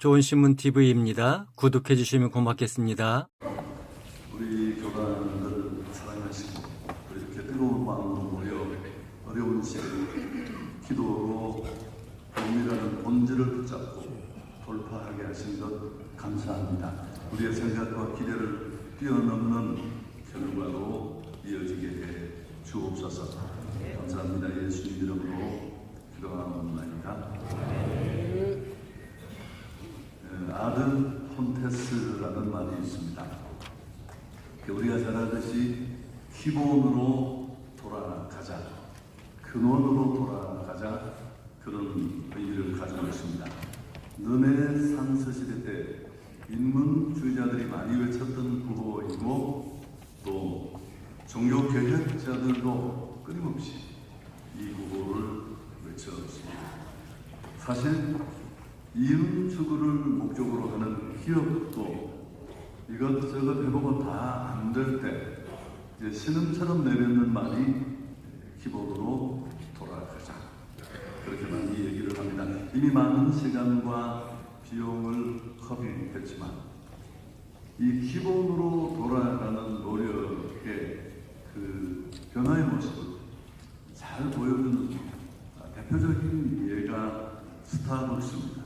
좋은신문 TV입니다. 구독해 주시면 고맙겠습니다. 우리 교단을 사랑하시고 이렇게 뜨거운 마음으로 모여 어려운 시기 기도로 동일하는 본질을 붙잡고 돌파하게 하신 것 감사합니다. 우리의 생각과 기대를 뛰어넘는 결과로 이어지게 해 주옵소서. 감사합니다. 예수님 이름으로 기도하옵나이다. 아들 폰테스라는 말이 있습니다. 우리가 잘 알듯이 기본으로 돌아가자, 근원으로 돌아가자, 그런 의미를 가지고 있습니다. 르네상스 시대 때 인문주의자들이 많이 외쳤던 구호이고 또 종교 개혁자들도 끊임없이 이 구호를 외쳤습니다. 사실 이윤추구를 목적으로 하는 기업도 이것저것 해보고 다 안 될 때 신음처럼 내뱉는 말이 기본으로 돌아가자, 그렇게 많이 얘기를 합니다. 이미 많은 시간과 비용을 허비했지만 이 기본으로 돌아가는 노력의 그 변화의 모습을 잘 보여주는 대표적인 예가 스타벅스입니다.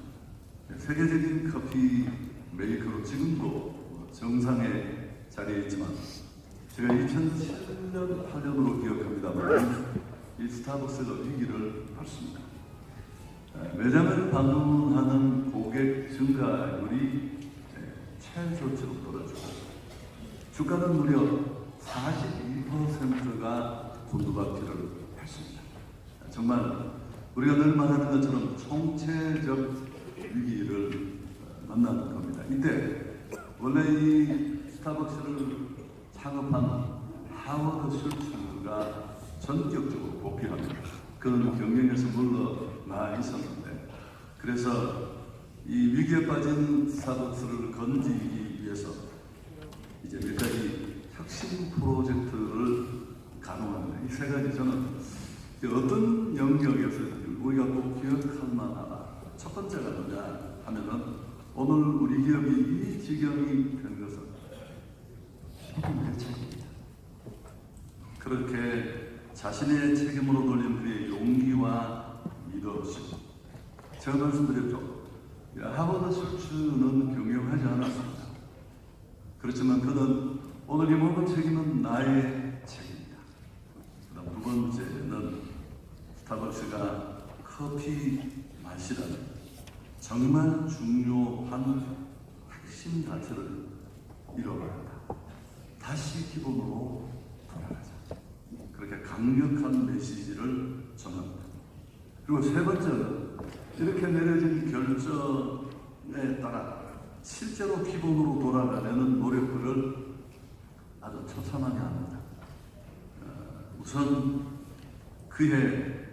세계적인 커피 메이커로 지금도 정상에 자리에 있지만 제가 2007년, 8년으로 기억합니다만 이 스타벅스가 위기를 밟습니다. 매장을 방문하는 고객 증가율이 최저치로 떨어지고 주가는 무려 42%가 곤두박질을 했습니다. 정말 우리가 늘 말하는 것처럼 총체적 위기를 만나는 겁니다. 이때 원래 이 스타벅스를 창업한 하워드 슐츠가 전격적으로 복귀합니다. 그는 경영에서 물러나 있었는데, 그래서 이 위기에 빠진 스타벅스를 건지기 위해서 이제 몇 가지 혁신 프로젝트를 가동합니다. 이 세 가지 저는 어떤 영역에서 우리가 꼭 기억할 만하다. 첫 번째가 뭐냐 하면은 오늘 우리 기업이 이 지경이 된 것은 책임의 책임이다. 그렇게 자신의 책임으로 돌린 그의 용기와 리더십. 제가 말씀드렸죠. 하버드 슐츠는 경영하지 않았습니다. 그렇지만 그는 오늘 이 모든 책임은 나의 책임이다. 그다음 두 번째는 스타벅스가 커피 맛이라는 정말 중요한 핵심 가치를 잃어버렸다. 다시 기본으로 돌아가자. 그렇게 강력한 메시지를 전합니다. 그리고 세 번째는 이렇게 내려진 결정에 따라 실제로 기본으로 돌아가려는 노력들을 아주 처참하게 합니다. 우선 그해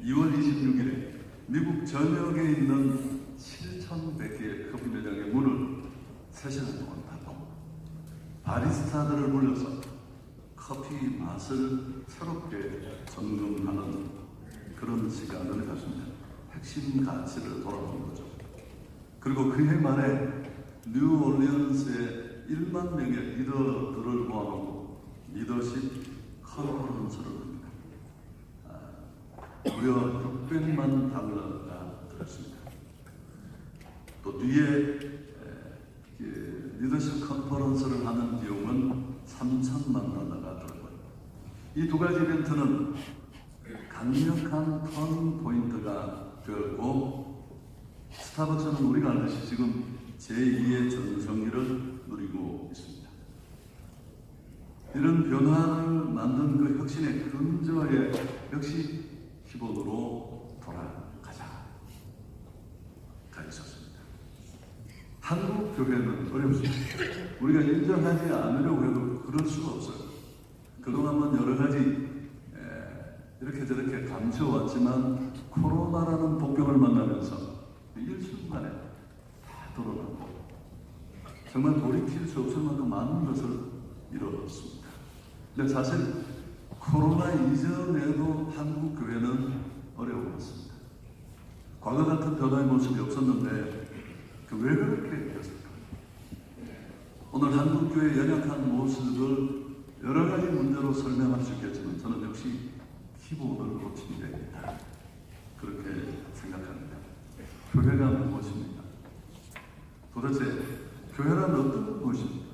2월 26일에 미국 전역에 있는 7,100개의 커피 매장의 문을 3시간 동안 닫고 바리스타들을 불러서 커피 맛을 새롭게 점검하는 그런 시간을 가집니다. 핵심 가치를 돌아보는 거죠. 그리고 그해 말에 뉴올리언스의 1만 명의 리더들을 모아놓고 리더십 컨퍼런스를 합니다. 무려 600만 달러가 들었습니다. 또 뒤에 리더십 컨퍼런스를 하는 비용은 3천만 달러가 들었고요. 이 두 가지 이벤트는 강력한 턴 포인트가 되었고, 스타벅스는 우리가 알듯이 지금 제2의 전성기를 누리고 있습니다. 이런 변화를 만든 그 혁신의 근저에 역시 기본으로 돌아가자가 있었습니다. 한국 교회는 어렵습니다. 우리가 인정하지 않으려고 해도 그럴 수가 없어요. 그동안은 여러 가지 이렇게 저렇게 감춰왔지만 코로나라는 복병을 만나면서 일순간에 다 드러나고 정말 돌이킬 수 없을 만큼 많은 것을 이뤘습니다. 근데 사실 코로나 이전에도 한국 교회는 어려웠습니다. 과거 같은 변화의 모습이 없었는데 왜 그렇게 됐을까? 오늘 한국교회의 연약한 모습을 여러 가지 문제로 설명할 수 있겠지만 저는 역시 키보드를 고친 데입니다. 그렇게 생각합니다. 교회가 무엇입니까? 도대체 교회란 어떤 것입니까?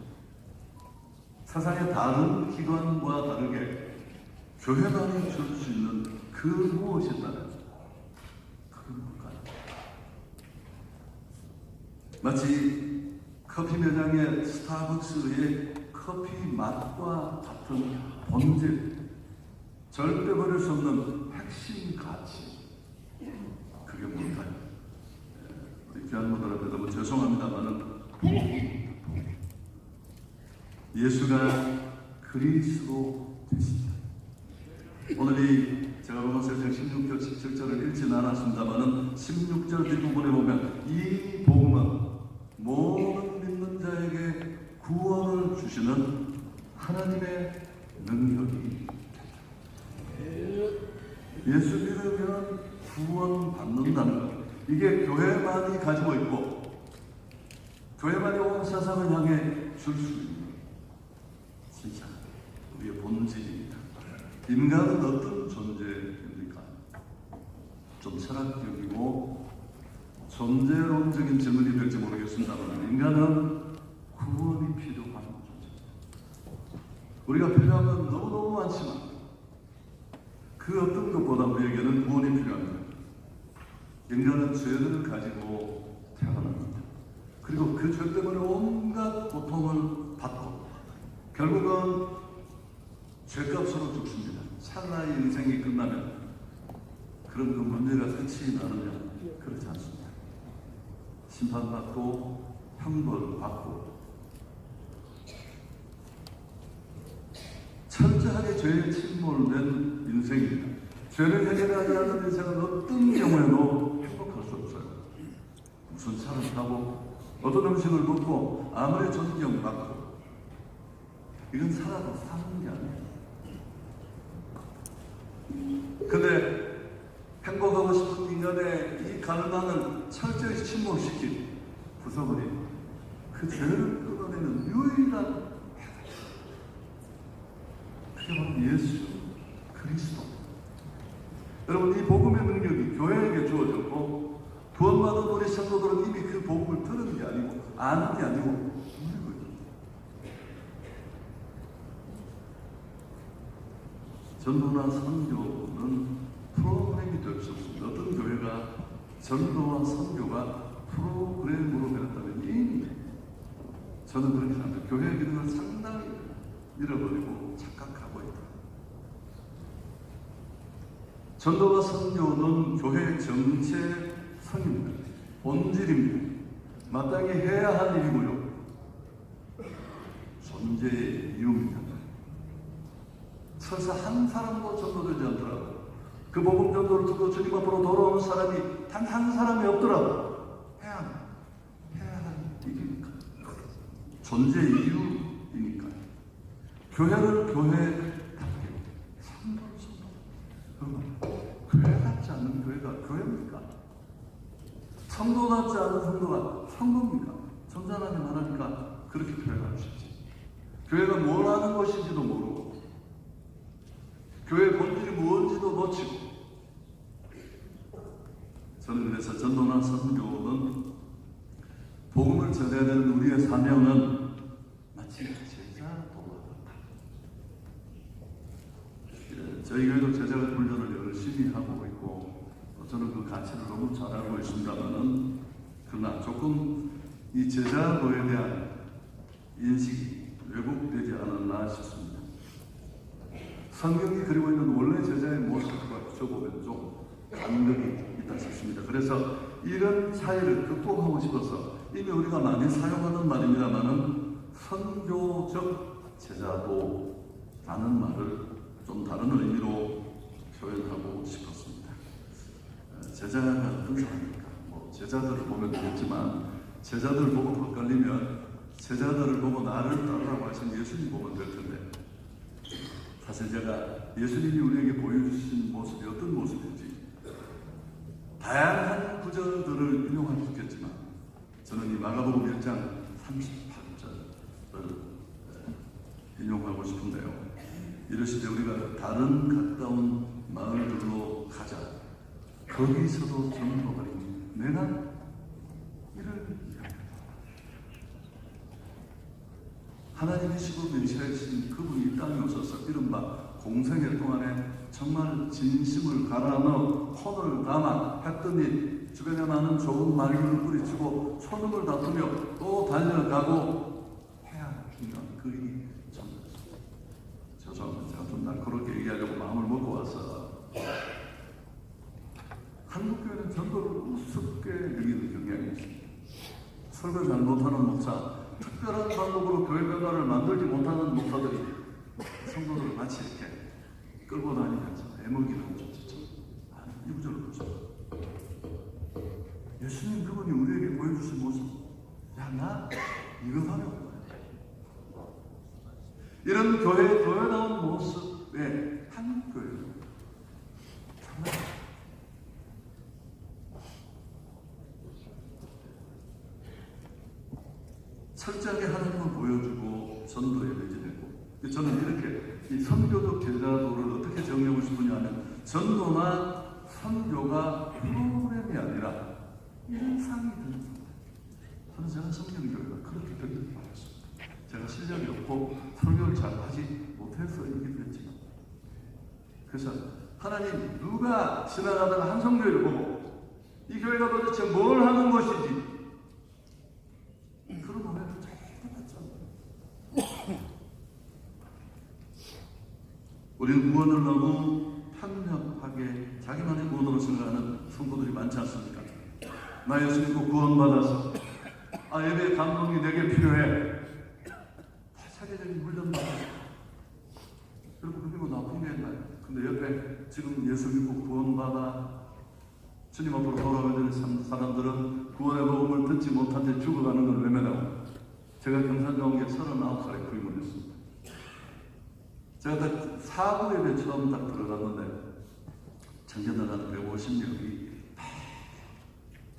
세상의 다른 기관과 다르게 교회만이 줄 수 있는 그 무엇이 있다면 그건 뭘까요? 마치 커피 매장의 스타벅스의 커피 맛과 같은 본질, 절대 버릴 수 없는 핵심 가치, 그게 뭘까요? 우리 귀한 분들 앞에 너무 죄송합니다만은 예수가 그리스도 되시다. 오늘이 제가 로마서장 16절 17절을 읽진 않았습니다만은 16절 뒷부분에 보면 이 복음은 모든 믿는 자에게 구원을 주시는 하나님의 능력이 예수 믿으면 구원받는다는 것, 이게 교회만이 가지고 있고 교회만이 온 세상을 향해 줄 수 있는 진짜 우리의 본질입니다. 인간은 어떤 존재입니까? 좀 철학적이고 존재론적인 질문이 될지 모르겠습니다만 인간은 구원이 필요한 존재입니다. 우리가 필요한 건 너무너무 많지만 그 어떤 것보다 우리에게는 구원이 필요합니다. 인간은 죄를 가지고 태어납니다. 그리고 그 죄 때문에 온갖 고통을 받고 결국은 죄값으로 죽습니다. 찰나의 인생이 끝나면 그럼 그 문제가 끝이 나느냐? 그렇지 않습니다. 심판받고 형벌받고 철저하게 죄에 침몰된 인생입니다. 죄를 해결하지 않는 인생은 어떤 경우에도 행복할 수 없어요. 무슨 차를 타고 어떤 음식을 먹고 아무리 존경받고 이건 살아도 사는 게 아니에요. 근데 행복하고 싶은 인간의 이 갈망은 철저히 침몰시킨 부숴버린 그 죄를 끊어내는 유일한 그게 바로 예수 그리스도. 여러분, 이 복음의 능력이 교회에게 주어졌고 구원받은 우리 성도들은 이미 그 복음을 들은 게 아니고 아는 게 아니고 누리고 있습니다. 전도나 선교는 프로그램이 될 수 없습니다. 어떤 교회가 전도와 선교가 프로그램으로 되었다면 이미 저는 그렇게 생각합니다. 교회의 기능을 상당히 잃어버리고 착각하고 있다. 전도와 선교는 교회의 정체성입니다. 본질입니다. 마땅히 해야 할 일이고요. 존재의 이유입니다. 설사 한 사람도 전도되지 않더라도 그 복음 전도를 듣고 주님 앞으로 돌아오는 사람이 단 한 사람이 없더라도 해야 할 일이니까. 존재의 이유이니까. 교회를 교회답게 성도를 성도. 교회 같지 않는 교회가 교회입니까? 성도 같지 않은 성도가 성도입니까? 전자하나님 하나니까 그렇게 표현할 수 있지. 교회가 뭘 하는 것인지도 모르고 교회의 본질이 무엇인지도 놓치고. 저는 그래서 전도나 선교는 복음을 전해야 되는 우리의 사명은 마치 제자도와 같다. 저희 교회도 제자 훈련을 열심히 하고 있고 저는 그 가치를 너무 잘 알고 있습니다만은 그러나 조금 이 제자도에 대한 인식이 왜곡되지 않았나 싶습니다. 성경이 그리고 있는 원래 제자의 모습과 비춰보면 좀 간극이 있다 싶습니다. 그래서 이런 차이를 극복하고 싶어서 이미 우리가 많이 사용하는 말입니다만은 선교적 제자도라는 말을 좀 다른 의미로 표현하고 싶었습니다. 제자가 어떤 사람입니까? 제자들을 보면 되겠지만 제자들을 보고 헷갈리면 제자들을 보고 나를 따르라고 하신 예수님 보면 될 텐데 사실 제가 예수님이 우리에게 보여주신 모습이 어떤 모습인지 다양한 구절들을 인용할 수 있겠지만 저는 마가복음 1장 38절을 인용하고 싶은데요. 이르시되 우리가 다른 가까운 마을들로 가자. 거기서도 전도하리니 내가 이를 이야기한다. 하나님이시고 메시아이신 그분이 이 땅에 오셔서 이른바 공생애 동안에 정말 진심을 갈아 넣어 혼을 담아 했더니 주변에 많은 좋은 말들을 뿌리치고 소름을 다투며 또 달려가고 해야 중요한 그 일이 전도였습니다. 죄송합니다. 제가 좀 날카롭게 얘기하려고 마음을 먹고 와서 한국교회는 전도를 우습게 여기는 경향이 있습니다. 설교 잘 못하는 목사, 특별한 방법으로 교회 변화를 만들지 못하는 목사들이 성도를 마치 이렇게 끌고 다니면서 애먹이는 조치죠. 이 구절을 보죠. 예수님 그분이 우리에게 보여주신 모습, 야, 나 이거 하려고. 이런 교회다운 모습에 한국교회는 정말 철저하게 하나님을 보여주고 전도에 매진했고, 저는 이렇게 이 선교적 제자도를 어떻게 정리하고 싶으냐 하면 전도나 선교가 프로그램이 아니라 일상이 되는 겁니다. 저는 성경교회가 그렇게 되길 바랐습니다. 제가 실력이 없고 설교를 잘 하지 못해서 이렇게 됐지만, 그래서 하나님 누가 지나가다가 한성교회를 보고 이 교회가 도대체 뭘 하는 것인지 그런 오해를 잘 해봤잖아요. 우리는 구원을 너무 편협하게 자기만의 구원으로 생각하는 성도들이 많지 않습니까? 나 예수 믿고 구원받아서 예배 감동이 내게 필요해. 다 세계적인 훈련만 그리고 그리고 나쁜 게 있나요? 근데 옆에 지금 예수 믿고 구원받아 주님 앞으로 돌아가야 되는 사람들은 구원의 복음을 듣지 못한 채 죽어가는 걸 외면하고, 제가 경산정원교회 39살에 부임을 했습니다. 제가 딱 사부 예배 처음 딱 들어갔는데 청년들 한 150명이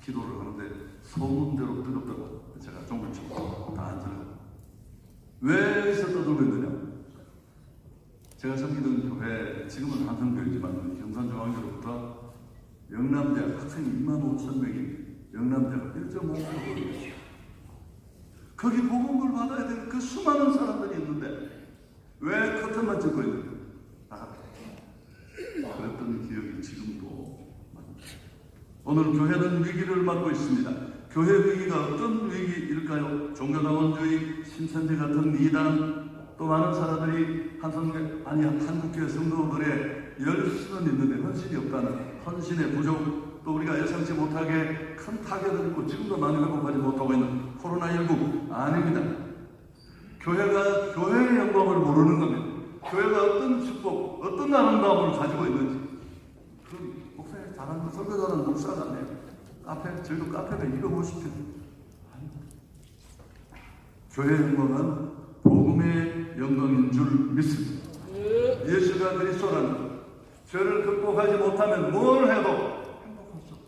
기도를 하는데 소문대로 뜨겁다고 제가 종을 치고 다 앉으라고. 왜 여기서 떠들고 있느냐? 제가 섬기던 교회, 지금은 한성교회지만 경산중앙교로부터 영남대학 학생이 25,000명이 영남대학 1.5km 거기 복음을 받아야 되는 그 수많은 사람들이 있는데 왜 커튼만 찍고 있는 거예요? 그랬던 기억이 지금도 납니다. 오늘 교회는 위기를 맞고 있습니다. 교회 위기가 어떤 위기일까요? 종교다원주의, 신천지 같은 이단, 또 많은 사람들이 한국교회 성도들의 열심은 있는데 헌신이 없다는 헌신의 부족, 또 우리가 예상치 못하게 큰 타격을 입고 지금도 많이 회복하지 못하고 있는 코로나19 아닙니다. 교회가 교회의 영광을 모르는 겁니다. 교회가 어떤 축복, 어떤 아름다움을 가지고 있는지. 그럼 목사님 잘하는 설교 잘하는 목사가 아니에요. 저희도 카페가 250편. 교회의 영광은 복음의 영광인 줄 믿습니다. 예수가 그리스도라는 죄를 극복하지 못하면 뭘 해도 행복할 수 없어요.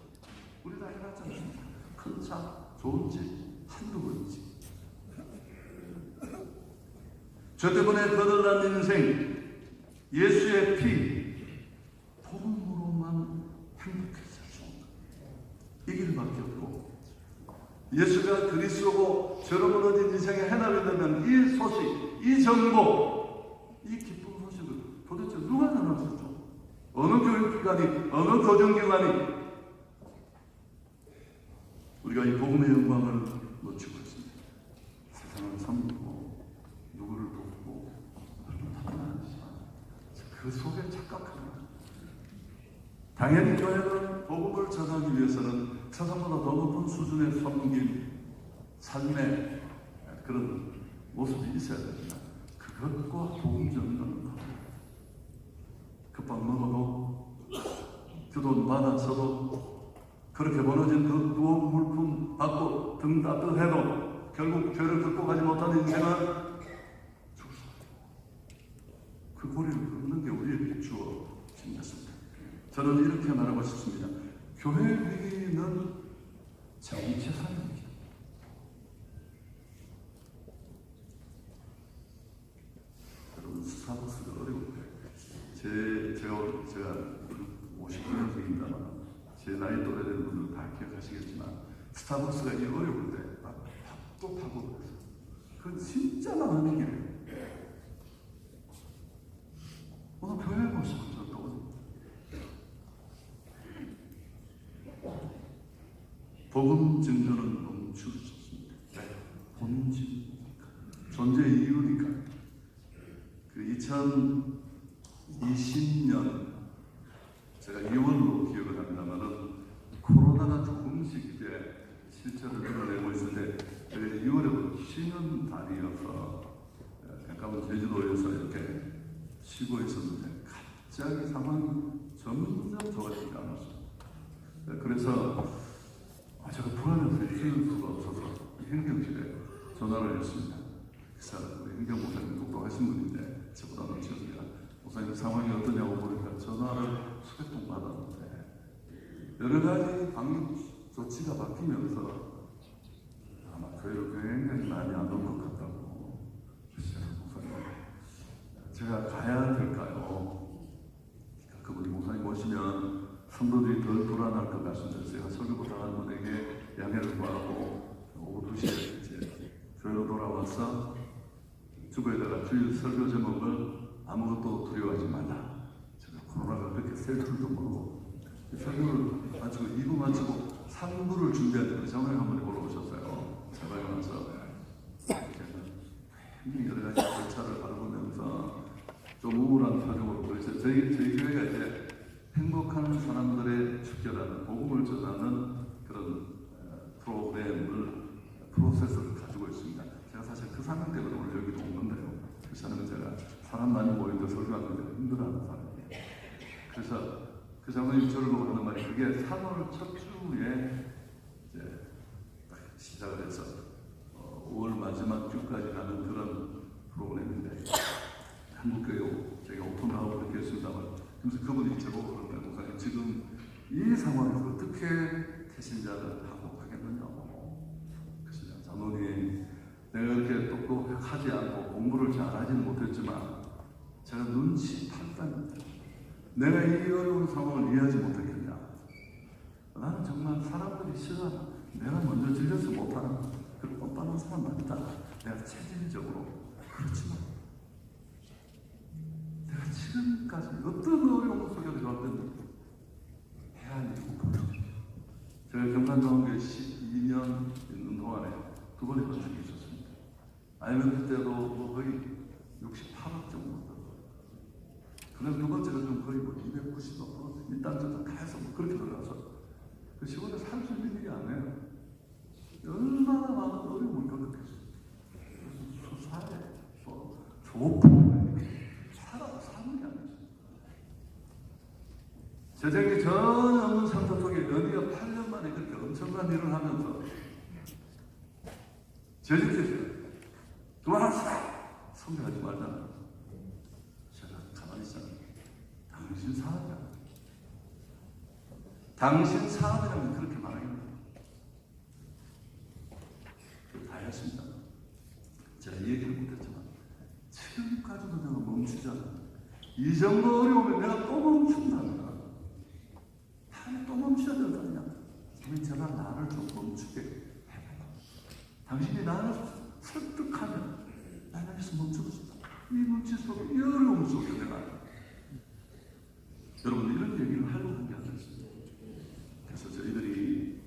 우리 다 해봤지 않습니까? 큰 차, 좋은 집, 한두 번이지. 죄 때문에 거들난 인생, 예수의 피, 복음으로만 행복해질 수 없다. 이 길밖에 없고, 예수가 그리스도고 죄로 무너진 인생의 해답이 되면 이 소식, 이 정보, 이 기쁜 소식을 도대체 누가 전할 수 있죠? 어느 교육기관이, 어느 거정기관이 우리가 이 복음의 영광을 놓치고 있습니다. 세상을 섬기고 누구를 돕고 얼마나 하지만 그 속에 착각합니다. 당연히 교회는 복음을 전하기 위해서는 세상보다 더 높은 수준의 섬김, 삶의 그런 모습이 있어야 됩니다. 그것과 복음 전하는 급밥 먹어도 교돈 받아서도 그렇게 벌어진 그 무거운 물품 받고 등 따뜻해도 결국 죄를 극복하지 못한 인생은 죽수. 그 고리를 끊는 게 우리에게 주어진 것입니다. 저는 이렇게 말하고 싶습니다. 교회 위기는 정체성입니다. 제가 59년생입니다만 제 나이 또래 되는 분들은 다 기억하시겠지만 스타벅스가 이 어려울 때 밥도 파고 그랬어요. 그건 진짜 많은 일이에요. 오늘 교회 모습을 저 떠오릅니다. 복음 증거는 멈출 수 없습니다. 본질이니까, 존재 이유니까. 그 2020년 제가 2월로 기억을 합니다만은 코로나가 조금씩 이제 실체를 드러내고 있는데 제가 2월에 쉬는 달이어서 가까운 제주도에서 이렇게 쉬고 있었는데 갑자기 상황이 점점 좋아지지 않았어요. 그래서 제가 불안해서 쉬는 수가 없어서 행정실에 전화를 했습니다. 그래서 우리 행정목사님 똑똑하신 분인데 저보다 넘치었습니다. 목사님 상황이 어떠냐고 보니까 전화를 수백 통 받았는데 여러 가지 방역 조치가 바뀌면서 아마 교회로 굉장히 많이 안 올 것 같다고. 그래서 목사님 제가 가야 될까요? 그분이 목사님 오시면 성도들이 덜 불안할 것 같습니다. 제가 설교 부탁한 분에게 양해를 구하고 오후 2시에 이제 교회로 돌아와서 주보에다가 주일 설교 제목을 아무것도 두려워하지 말라. 제가 코로나가 그렇게 셀 줄도 모르고 설교를 마치고 2부 마치고 3부를 준비하는데 장로님 한 분이 보러 오셨어요. 제가 와서 굉장히 여러 가지 절차를 밟으면서 좀 우울한 표정으로 보였어요. 저희 교회가 이제 행복한 사람들의 축제라는 복음을 전하는 그런 프로세스를 가지고 있습니다. 제가 사실 그 사명 때문에 오늘 여기도 오는데요. 그 사람은 제가 사람 많이 모이는데 설교하는 데 힘들어하는 사람이에요. 그래서 그 장로님 저를 보고 하는 말이 그게 3월 첫 주에 이제 딱 시작을 해서 5월 마지막 주까지 가는 그런 프로그램인데 한국교회 제가 오픈하고 그렇게 했습니다만 그래서 그분이 저보고 그러는 거예요. 목사님 지금 이 상황에서 어떻게 태신자를 하고 하겠느냐고. 그래서 장로님 내가 그렇게 똑똑하지 않고 공부를 잘하지는 못했지만 제가 눈치 판단 내가 이 어려운 상황을 이해하지 못했겠냐. 나는 정말 사람들이 싫어하는 내가 먼저 질려서 못하는 그런 뻔뻔한 사람 맞다. 내가 체질적으로 그렇지만 내가 지금까지 어떤 어려운 속에 들어왔든 해야 할 일이 없거든요. 제가 경산정원교회 12년 있는 동안에 두 번의 건축이 있었습니다. IMF 때도 뭐 거의 68억 정도. 그다음 두 번째가 좀 거의 뭐 290억, 일단저단 다 해서 뭐 그렇게 들어가서 그 시골에 살 수 있는 일이 아니에요. 얼마나 많은 어려움을 겪었겠어요. 수사에 뭐 조폭 살아도 사는 게 아니죠. 재정이 전혀 없는 상태 속에 연희가 8년 만에 그렇게 엄청난 일을 하면서 재직했어요. 도와주라! 성대하지 말잖아요. 제가 가만히 있잖아요. 당신 사람이야. 당신 사람이라면 그렇게 말하겠네요. 다 했습니다. 제가 얘기를 못했지만 지금까지도 내가 멈추지 않아. 이 정도 어려우면 내가 또 멈춘다니까. 다음에 또 멈춰야 된다냐. 우리 제발 나를 좀 멈추게 해봐. 당신이 나를 설득하면 나는 여기서 멈추고 싶다. 이 멈출 속에 이 어려움 속에 내가 여러분 이런 얘기를 하려고 한 게 아니었습니다. 그래서 저희들이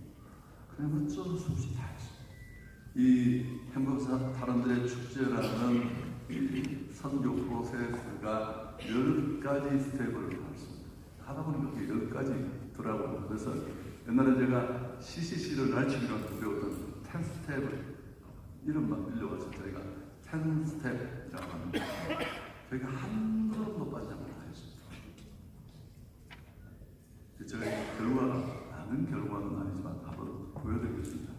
그냥 어쩔 수 없이 다 했습니다. 이 행복 사람들의 축제라는 이 선교 프로세스가 10가지 스텝을 밟습니다. 하다 보니까 그게 10가지 더라고요. 그래서 옛날에 제가 CCC를 날치기라고 배웠던 10스텝을 이름만 빌려가서 저희가 10스텝이라고 하는데 저희가 한 걸음도 빠지지 않고 다 했습니다. 저희 결과가 많은 결과는 아니지만 한번 보여드리겠습니다.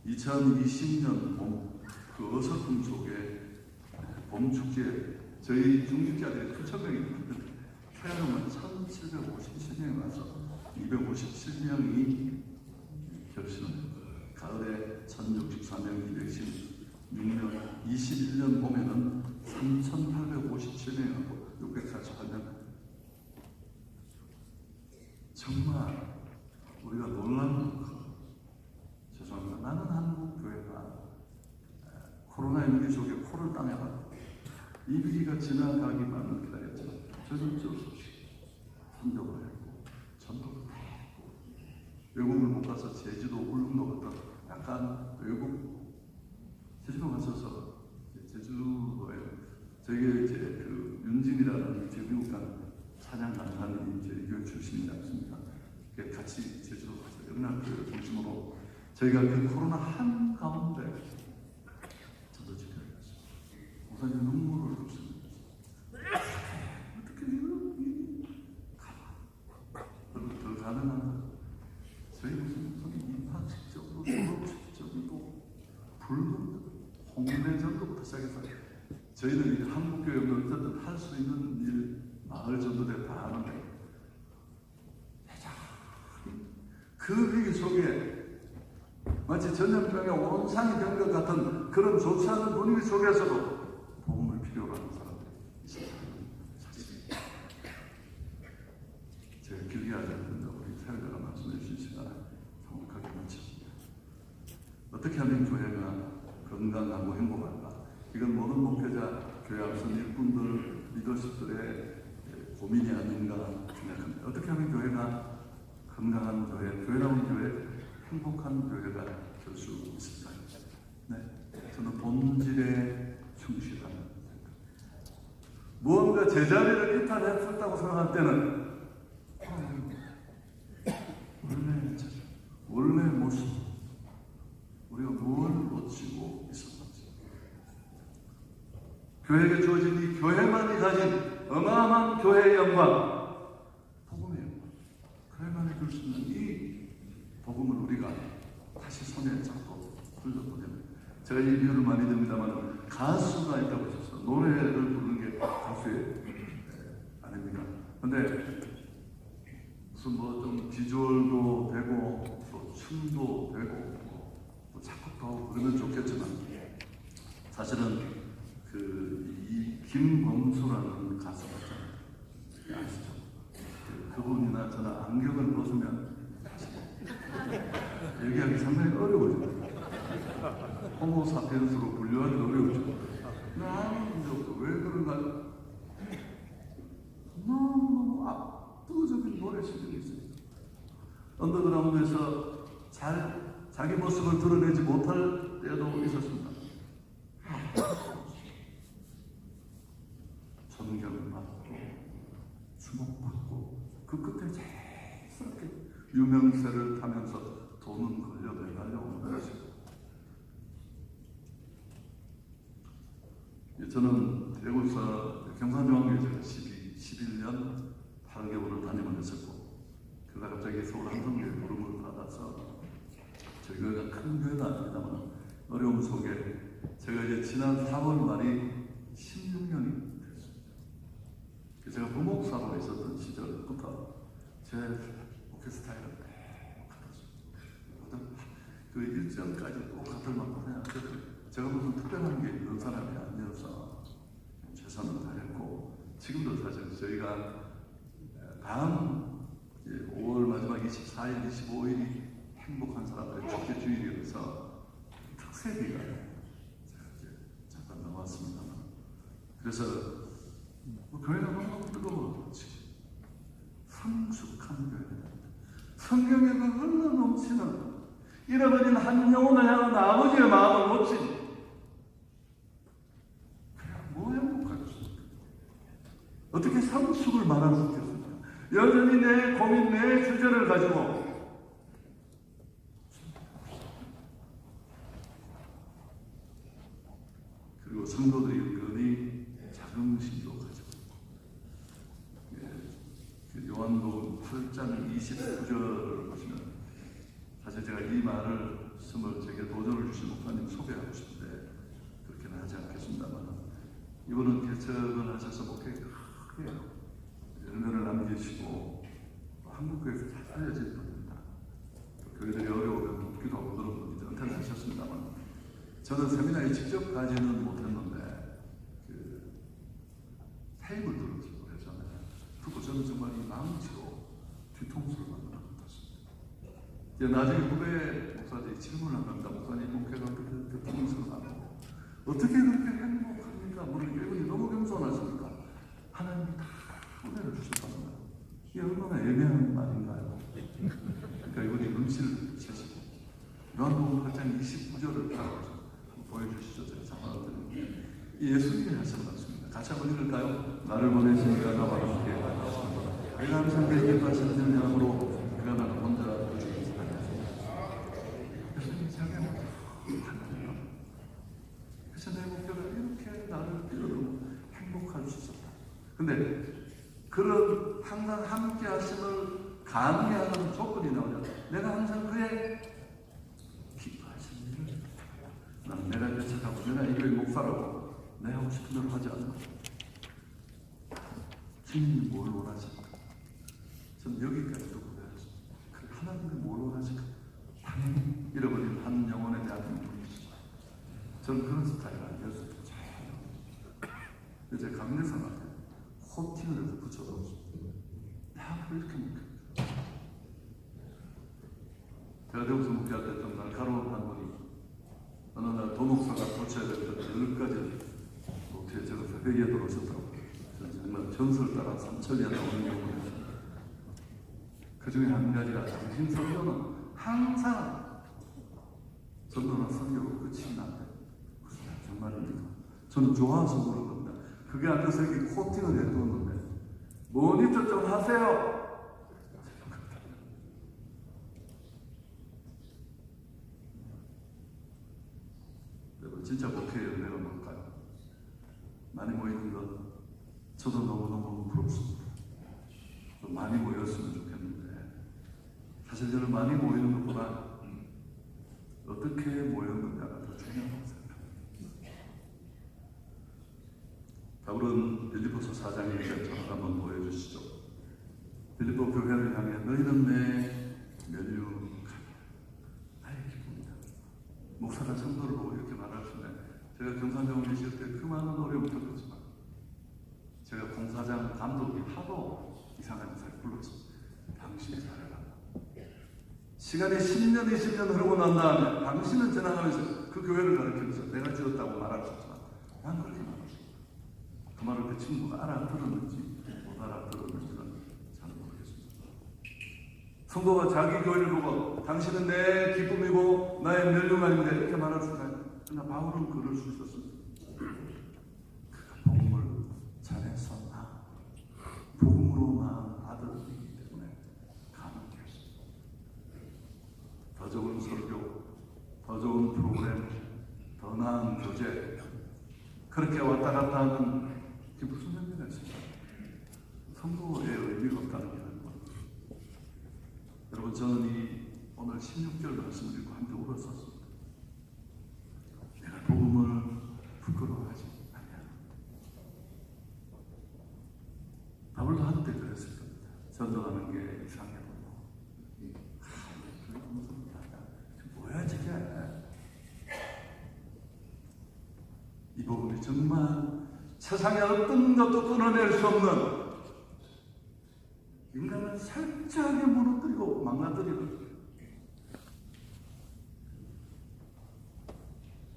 2020년 봄 그 어설픔 속에 봄 축제 저희 중직자들이 9,000명이 있는데 태어나면 1,757명이 와서 257명이 결신을 가을에 1,064명, 216명, 21년 봄에는 3,857명하고 648명 정말 우리가 놀라는 것. 죄송합니다. 나는 한국 교회가 코로나 위기 속에 코를 따내가 이 위기가 지나가기만을 기다렸죠. 저는 어쩔 수 없이 선교를 했고 전도를 했고 외국을 못 가서 제주도 울릉도 같은 약간 외국 제주도 가셔서 제주도에 저희가 이제 그 윤진이라는 제 미국 간 찬양 강사님이 저희 교회 출신이지 않습니까? 같이 제주도 가서 연락교회 중심으로 저희가 그 코로나 한 가운데 저도 지켜야 했어요. 목사님 눈물을 흘렸습니다. 어떻게 이런 더 가능한가? 저희 무슨 입학식적으로 졸업식적으로 불금 홍대전도부터 시작해서 저희는 한국교회 어쨌든 할 수 있는 일 마을 전도대 다 하는데 그 위기 속에 마치 전염병에 온상이 된 것 같은 그런 좋지 않은 분위기 속에서도 도움을 필요로 하는 사람들이 있습니다. 사실입니다. 제가 길게 하지 않는다 우리 사회자가 말씀해 주신 시간을 정확하게 마칩니다. 어떻게 하면 교회가 건강하고 행복할까? 이건 모든 목회자, 교회 앞선 일꾼들, 리더십들의 고민이 아닌가 생각합니다. 어떻게 하면 교회가 건강한 교회, 교회라는 교회, 행복한 교회가 될 수 있을까요? 네, 저는 본질에 충실한 무언가 제자리를 이탈했었다고 생각할 때는 원래 모습 우리가 뭘 놓치고 있었는지 교회에게 주어진 이 교회만이 가진 어마어마한 교회의 영광 복음이에요. 교회만이 줄 수 있는 이 복음을 우리가 다시 손에 잡고 흘려보내면 제가 이 비유를 많이 듭니다만 가수가 있다고 하셨어요. 노래를 부르는 게 가수의 아닙니까? 근데 무슨 뭐 좀 비주얼도 되고 또 춤도 되고 또 작곡도 하고 그러면 좋겠지만 사실은 이 김범수라는 가수가 있잖아요. 아시죠? 그분이나 저나 안경을 벗으면 얘기하기 상당히 어려워집니다. 호모사피엔스로 분류하기 어려워져. 아무 문제 없어. 왜 그런가? 너무 압도적인 노래 실력이 있어요. 언더그라운드에서 자기 모습을 드러내지 못할 때도 있었습니다. 존경을 받고 주목받고 그 끝에 자연스럽게 유명세를 타면서 돈은 걸려내 달려오는 것이죠. 저는 대구에서 경산중앙교회 제가 11년 8개월을 담임을 했었고 그러다 갑자기 서울 한성교회 부름을 받아서 저희 교회가 큰 교회는 아닙니다만 어려움 속에 제가 이제 지난 4월 말이 16년이 됐습니다. 제가 부목사로 있었던 시절부터 제 목회 스타일은 똑같았습니다. 그 일정까지 똑같을 만큼 그냥 제가 무슨 특별한 게 있는 사람이 아니어서 최선을 다했고 지금도 사실 저희가 다음 5월 마지막 24일, 25일이 행복한 사람들의 축제 주일이라서 특세기가 제가 이제 잠깐 나왔습니다만 그래서 교회가 너무 뜨거워 성숙한 교회 성경에 그 흘러 넘치는 잃어버린 한 영혼을 향한 아버지의 마음을 놓친 뭐 행복하겠습니까? 어떻게 성숙을 말할 수 있겠습니까? 여전히 내 고민, 내 주제를 가지고 그리고 성도들이 은근히 자긍심도 가지고 요한복음 8장 29절을 보시면 사실 제가 이 말씀을 제게 도전을 주신 목사님 소개하고 싶은데 그렇게는 하지 않겠습니다만 이분은 개척을 하셔서 목회에 크게 열매를 남기시고 한국교회에서 잘 알려진 분입니다. 교회들이 어려우면 돕기도 하고 그런 분이 은퇴를 하셨습니다만 저는 세미나에 직접 가지는 못했는데 테이블 들어서 그랬잖아요. 그리고 저는 정말 이 망치로 뒤통수를 이제 나중에 후배 목사들이 질문을 합니다. 목사님 목회가 그렇게 풍성하고 어떻게 그렇게 행복합니까? 모르니까 이분이 너무 겸손하십니까? 하나님이 다 은혜를 주셨답니다. 이게 얼마나 애매한 말인가요? 그러니까 이분이 눈치를 채시고 요한복음 8장 29절을 보여주시죠. 제가 잠깐 예수님이 하신 말씀입니다. 같이 한번 읽을까요? 나를 보내시니까 나와 함께 하셨습니다. 내가 항상 내 기뻐하시는 사람으로 내가 나를 혼자 두지 않았습니다. 예수님이 자기 하나님 그래서 내 목표가 이렇게 나를 뛰어넘어 행복할 수 있었다. 근데 그런 항상 함께 하심을 가능하는 조건이 나오냐. 내가 항상 그의 기뻐하시는 일을 나는 내가 예측하고 내가 이 교회 목사라고 내 하고 싶은 대로 하지 않나. 주님이 뭘 원하실까? 전 여기까지도 고백했습니다. 하나님이 뭘 원하실까? 당연히 잃어버린 한 영혼에 대한 분이시다. 저는 그런 스타일 아니었어요. 이제 강대상한테 코팅을 해서 붙여서 다 이렇게 묶여요. 제가 대구에서 목회할 때 좀 날카로운 한 분이 어느 날 도목사가 고쳐야 될 때 10가지 목회에 적어서 회의에 들어오셨더라고요. 정말 전설 따라 삼천리에 나오는 경우가 그 중에 한 가지가 당신 선교는 항상 전도나 선교로 끝이 난다. 정말입니까? 저는 좋아서 그런 겁니다. 그게 앉아서 이렇게 코팅을 해두었는데 모니터 좀 하세요. 여러분 진짜 목회의 은혜가 뭘까요? 많이 모이는 것 저도 너무너무 부럽습니다. 좀 많이 모였으면 좋겠는데 사실 저는 많이 모이는 것보다 어떻게 모였느냐가 더 중요하다고 생각합니다. 바울은 빌립보서 4장의 얘기를 한번 보여주시죠. 빌립보 교회를 향해 너희는 내 면류관이야. 나의 기쁨이다. 목사가 성도를 보고 이렇게 말하시네. 제가 경산병원에 있을 때 그 많은 어려움을 겪었지만 제가 공사장 감독이 하도 이상한 인사를 불렀어. 당신이 잘해라. 시간이 10년, 20년 흐르고 난 다음에 당신은 지나가면서 그 교회를 가르치면서 내가 지었다고 말할 수 없지만 난 그렇게 말했어. 그 말을 그 친구가 알아들었는지 못 알아들었는지는 잘 모르겠습니다. 성도가 자기 교회를 보고 당신은 내 기쁨이고 나의 멸류관인데 이렇게 말할 수 있나요? 그러나 바울은 그럴 수 있었습니다. 그가 복음을 잘해서 복음으로 낳은 아들이기 때문에 가능했습니다. 더 좋은 설교, 더 좋은 프로그램, 더 나은 교재 그렇게 왔다 갔다 하는 게 무슨 의미가 있습니까? 성도의 의미가 없다는 게 아니고 여러분 저는 오늘 16절 말씀을 읽고 함께 울었었습니다. 내가 복음을 부끄러워하지 않냐. 바울도 한때 그랬을 겁니다. 전도하는 게 이상해 보고 뭐야 저게. 이 복음이 정말 세상에 어떤 것도 끊어낼 수 없는 인간을 살짝에 무너뜨리고 망가뜨리는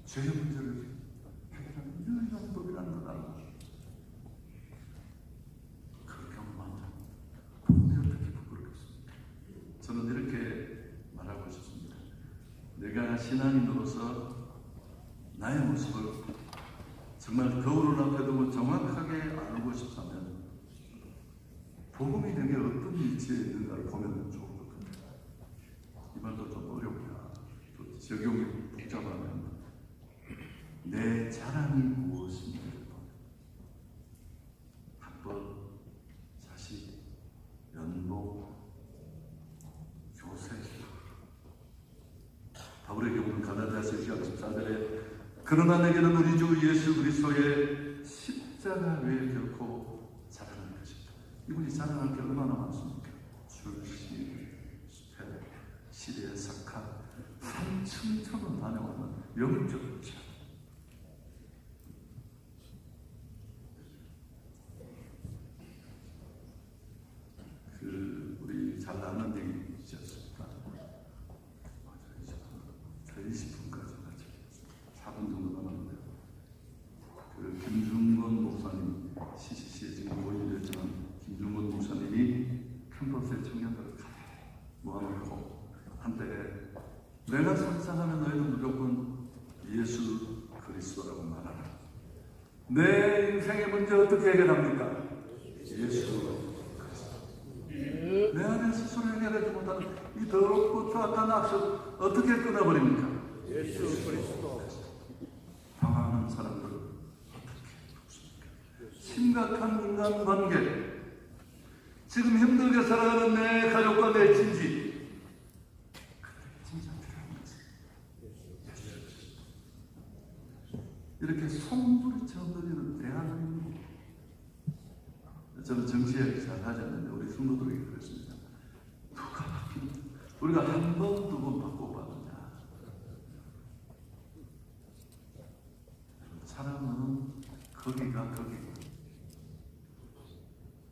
죄의 문제를 해결하는 유일한 법이라는 걸 알고 그 경험한다. 복음이 어떻게 부끄럽겠습니까? 저는 이렇게 말하고 싶습니다. 내가 신앙인으로서 나의 모습을 정말 거울 앞에 두고 정확하게 알고 싶다면 복음이 내게 어떤 위치에 있는가를 보면 좋을 것 같아요. 이 말도 좀 어렵구나. 또 적용이 복잡하면 내 자랑이 무엇인지를 보면 학벌, 자식, 연봉, 교세. 바울의 경우는 갈라디아서 1장 14절에 그러나 내게는 우리 주 예수 그리스도의 십자가 외에 결코 자랑할 것이 없다. 이분이 자랑할 게 얼마나 많습니까? 출신, 스펠, 시리에 sak한 3층처럼 다녀왔는 영적 자. 우리 잘 아는 얘기지 않습니까? 4분 정도 남았는데 그 김중건 목사님 CCC에 지금 모임됐지만 김중건 목사님이 캠퍼스의 청년들을 모아놓고 한때 내가 상상하면 너희는 무조건 예수 그리스도라고 말하라. 내 인생의 문제 어떻게 해결합니까? 예수 그리스도. 내 안에 스스로 해결하지 못하는 이 더럽고 추악한 악습 어떻게 끊어버립니까? 예수 그리스도. 당하는 사람들 심각한 인간관계, 지금 힘들게 살아가는 내 가족과 내 친지, 진짜 필요한 것은 이렇게 손부리쳐 드리는 대한민국. 저는 정치에 잘 하지 않는데 우리 성도들에게 그랬습니다. 우리가 한 번, 두 번 바꿔봤느냐. 사람은 거기가 거기고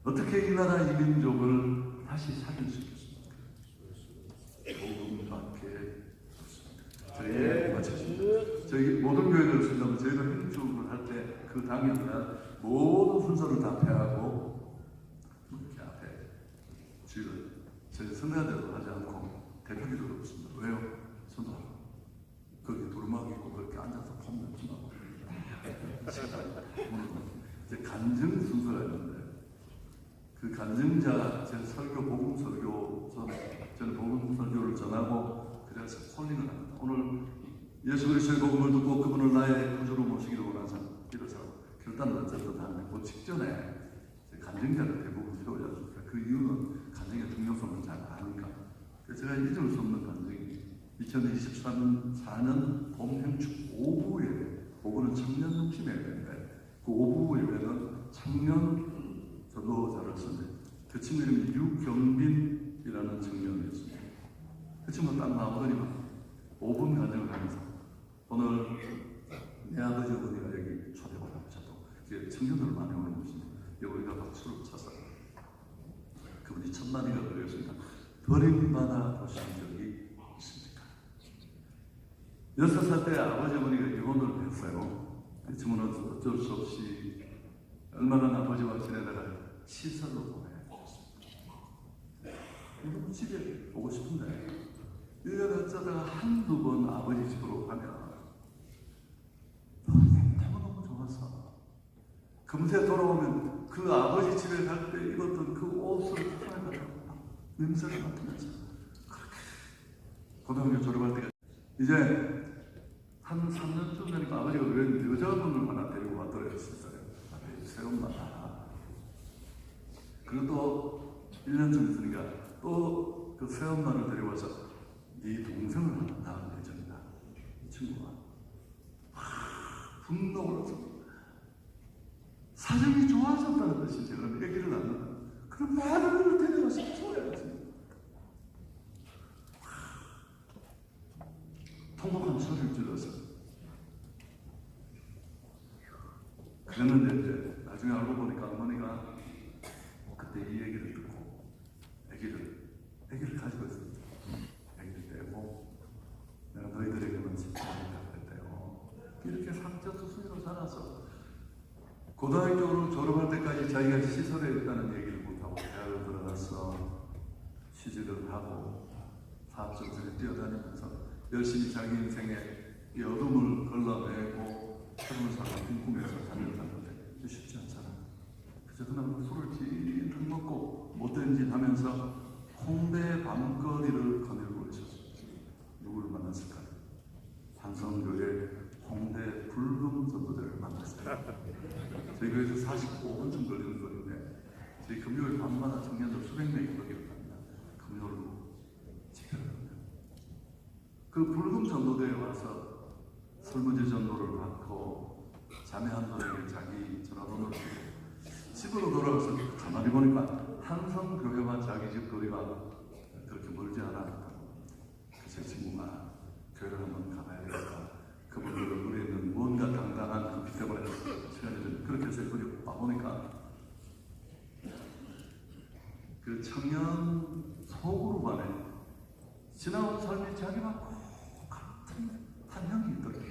어떻게 이 나라 이 민족을 다시 살릴 수 있겠습니까? 복음밖에 없습니다. 저희 마쳤습니다. 저희 모든 교회를 쓴다면 저희가 행축을 할 때 그 당일날 모든 순서를 다 폐하고 이렇게 앞에 주일을 저희 선배대로 하지 않고 대표기도를 없습니다. 왜요? 선도하고 거기 두루마기 있고 그렇게 앉아서 폼 넣지 마고 이제 간증 순서가 있는데 그 간증자 제 설교 복음 설교 저는 복음 설교를 전하고 그래서 콜링을 합니다. 오늘 예수 그리스도의 복음을 듣고 그분을 나의 구주로 모시기로 원하사 이래서 결단을 어쨌든 하는데 그 직전에 간증자를 대부분 필요하지 않습니까? 그 이유는 간증의 중요성을 잘 아니까. 그래서 제가 잊을 수 없는 간증이 2023년 봄 행축 5부 예배, 5부는 청년 중심 예배인데 그 5부 예배는 청년 전도자를 썼는데 그 친구 이름이 유경빈이라는 청년이었습니다. 그 친구가 딱 나오더니만 5분 간증을 하면서 오늘 내 아버지 어머니가 여기 초대를 하셔도 청년들을 많이 오는 곳입니다. 우리가 박수를 쳐서 그분이 천만이가 그랬습니다. 버림받아 보신 적이 있습니까? 6살 때 아버지 어머니가 이혼을 했어요. 그 친구는 어쩔 수 없이 얼마나 아버지와 지내다가 시설로 보내줬습니다. 이분 집에 오고 싶은데 1년에 어쩌다가 한두 번 아버지 집으로 가면 너무너무 좋았어. 금세 돌아오면 그 아버지 집에 갈 때 입었던 그 옷을 꺼내다가 냄새를 맡으면서 그렇게 고등학교 졸업할 때까지 이제 한 3년쯤 되니까 아버지가 왜 여자분을 하나 데리고 왔더래요. 새엄마다. 그리고 또 1년쯤 있으니까 또 그 새엄마를 데려와서 네 동생을 하나 낳을 예정이다. 이 친구가 분노가 올랐습니다. 사정이 좋아졌다는 뜻이죠. 그럼 애기를 낳는다. 그럼 아들을 데려와서 키워야지. 통곡한 소리를 질러서 그랬는데 이제 나중에 알고 보니까 어머니가 그때 이 얘기를 듣고 애기를 가지고 있었죠. 애기를 떼고 내가 너희들에게만 집중하겠다 그랬대요. 이렇게 상처투성이로 살아서 고등학교로 졸업할 때까지 자기가 시설에 있다는 얘기를 못하고 대학을 들어가서 취직을 하고 사업정책에 뛰어다니면서 열심히 자기 인생의 이 어둠을 걸러내고 새로운 삶을 꿈꾸면서 다녔다는데 쉽지 않잖아. 그래서 그날 술을 찔끔 먹고 못된 짓 하면서 홍대 밤거리를 거닐고 있었습니다. 누구를 만났을까요? 한성교회 홍대 불금 전도자를 만났어요. 저희 교회에서 45분쯤 걸리는 거리인데 저희 금요일 밤마다 청년들 수백 명이 거기를 갑니다. 금요일로 집회를 합니다. 그 불금 전도대에 와서 설문지 전도를 받고 자매 한 분에게 자기 전화번호를 주고 집으로 돌아가서 가만히 보니까 한성교회와 자기 집 거리가 그렇게 멀지 않았다고. 그래서 친구가 교회를 한번 가봐야 되겠다. 그분들 얼굴에 있는 뭔가 당당한 그 빛 때문에 시간이 좀 그렇게 해서 그리 와보니까 그 청년 속으로 반해 지나온 삶이 자기와 같은 한 형이 있더래요.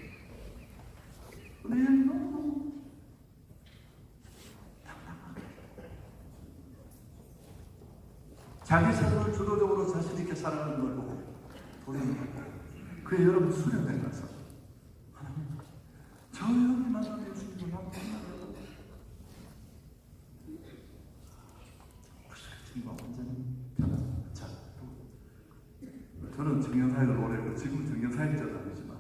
자기 삶을 주도적으로 자신 있게 살아가는 걸 보고 도전을 받고 그의 여러분 수련회 가서 하나님 저 여기 만난 예수님을 난 만나려고 지금 완전히 변합니다. 자, 저는 정년사역을 오래 했고 지금 정년사역자도 아니지만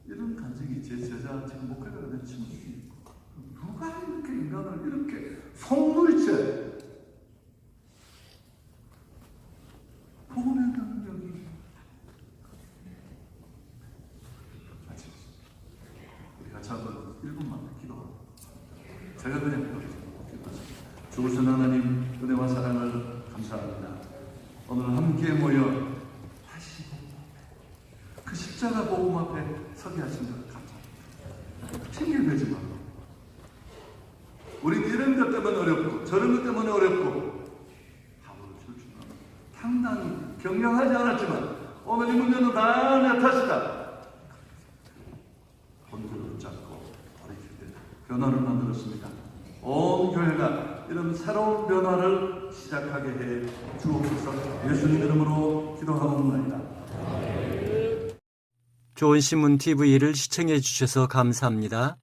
이런 간증이 제 제자 지금 목회자가 된 친구들이 있고 누가 이렇게 인간을 이렇게 속물째 복음의 능력이 우리 같이 한번 1분만 기도하고 제가 그냥 기도하겠습니다. 좋으신 하나님 은혜와 사랑을 감사합니다. 오늘 함께 모여 다시 그 십자가 복음 앞에 서게 하신 것 감사합니다. 핑계대지 말고 우리 이런 것 때문에 어렵고 저런 것 때문에 어렵고 답을 줄 줄 알고 상당히 경영하지 않았지만 오늘 이 문제는 다 내 탓이다. 본질을 잡고 돌이킬 때 변화를 만들었습니다. 온 교회가 이런 새로운 변화를 시작하게 해 주옵소서. 예수님 이름으로 기도하옵나이다. 좋은 신문 TV를 시청해 주셔서 감사합니다.